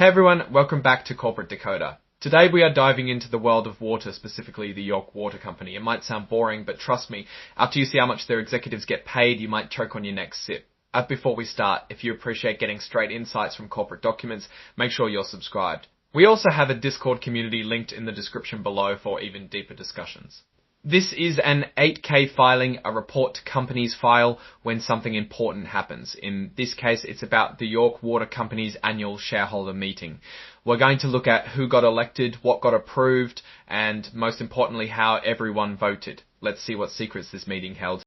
Hey everyone, welcome back to Corporate Decoder. Today we are diving into the world of water, specifically the York Water Company. It might sound boring, but trust me, after you see how much their executives get paid, you might choke on your next sip. Before we start, if you appreciate getting straight insights from corporate documents, make sure you're subscribed. We also have a Discord community linked in the description below for even deeper discussions. This is an 8K filing, a report to companies file when something important happens. In this case, it's about the York Water Company's annual shareholder meeting. We're going to look at who got elected, what got approved, and most importantly, how everyone voted. Let's see what secrets this meeting held.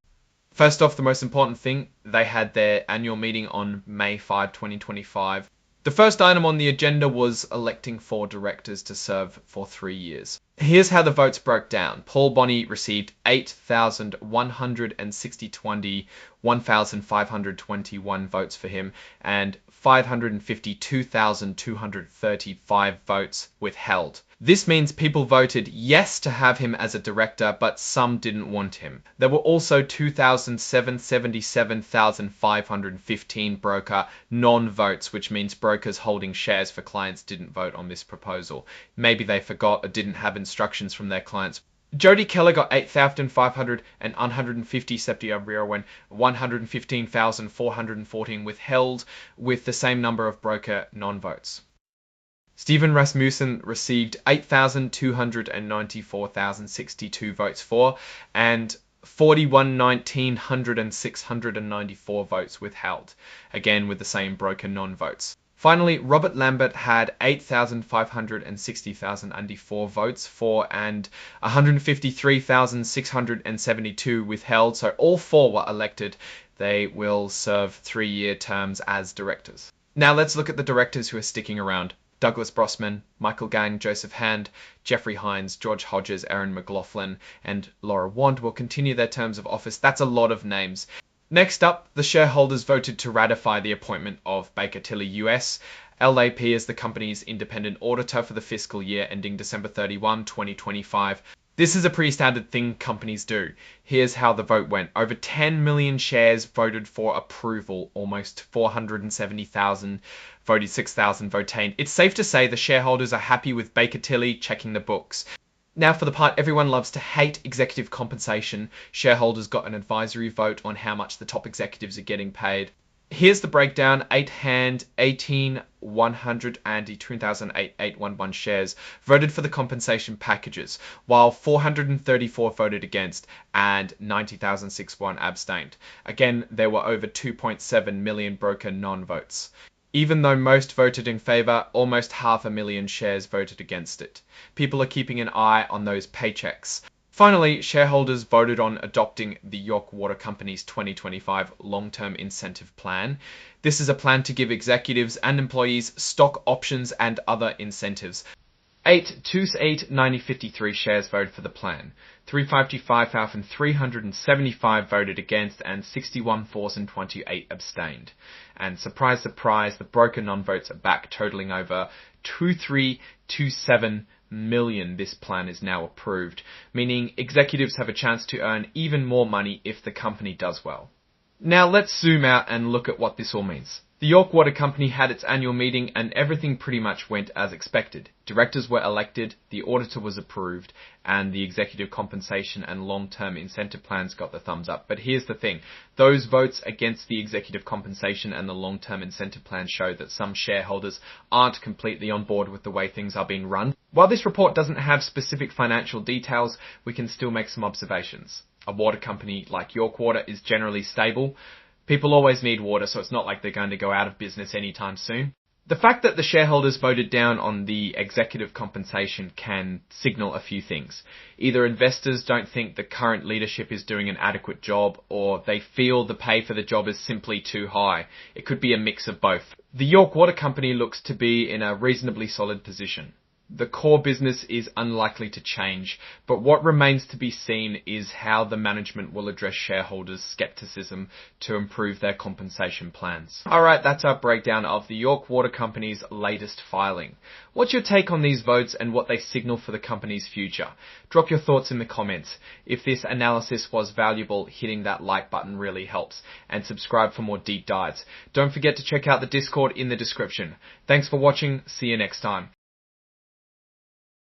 First off, the most important thing, they had their annual meeting on May 5, 2025. The first item on the agenda was electing 4 directors to serve for 3 years. Here's how the votes broke down. Paul Bonney received 1,521 votes for him and 552,235 votes withheld. This means people voted yes to have him as a director, but some didn't want him. There were also 2,777,515 broker non-votes, which means brokers holding shares for clients didn't vote on this proposal. Maybe they forgot or didn't have instructions from their clients. Jody Keller got 8,550 Septia and 115,414 withheld, with the same number of broker non-votes. Stephen Rasmussen received 8,294,062 votes for and 41,694 votes withheld, again with the same broker non-votes. Finally, Robert Lambert had 8,560,094 votes for and 153,672 withheld, so all 4 were elected. They will serve 3-year terms as directors. Now let's look at the directors who are sticking around. Douglas Brossman, Michael Gang, Joseph Hand, Jeffrey Hines, George Hodges, Erin McLaughlin, and Laura Wand will continue their terms of office. That's a lot of names. Next up, the shareholders voted to ratify the appointment of Baker Tilly US, LLP as the company's independent auditor for the fiscal year ending December 31, 2025. This is a pretty standard thing companies do. Here's how the vote went. Over 10 million shares voted for approval, almost 470,000 voted, 6,000 voted. It's safe to say the shareholders are happy with Baker Tilly checking the books. Now for the part everyone loves to hate, executive compensation. Shareholders got an advisory vote on how much the top executives are getting paid. Here's the breakdown. 2,811 shares voted for the compensation packages, while 434 voted against and 90,061 abstained. Again, there were over 2.7 million broker non-votes. Even though most voted in favour, almost 500,000 shares voted against it. People are keeping an eye on those paychecks. Finally, shareholders voted on adopting the York Water Company's 2025 Long-Term Incentive Plan. This is a plan to give executives and employees stock options and other incentives. 2,890,53 shares voted for the plan. 355,375 voted against and 61,428 abstained. And surprise, surprise, the broker non-votes are back, totaling over 2,327 million. This plan is now approved, meaning executives have a chance to earn even more money if the company does well. Now let's zoom out and look at what this all means. The York Water Company had its annual meeting and everything pretty much went as expected. Directors were elected, the auditor was approved, and the executive compensation and long-term incentive plans got the thumbs up. But here's the thing. Those votes against the executive compensation and the long-term incentive plan show that some shareholders aren't completely on board with the way things are being run. While this report doesn't have specific financial details, we can still make some observations. A water company like York Water is generally stable. People always need water, so it's not like they're going to go out of business anytime soon. The fact that the shareholders voted down on the executive compensation can signal a few things. Either investors don't think the current leadership is doing an adequate job, or they feel the pay for the job is simply too high. It could be a mix of both. The York Water Company looks to be in a reasonably solid position. The core business is unlikely to change, but what remains to be seen is how the management will address shareholders' skepticism to improve their compensation plans. Alright, that's our breakdown of the York Water Company's latest filing. What's your take on these votes and what they signal for the company's future? Drop your thoughts in the comments. If this analysis was valuable, hitting that like button really helps, and subscribe for more deep dives. Don't forget to check out the Discord in the description. Thanks for watching, see you next time.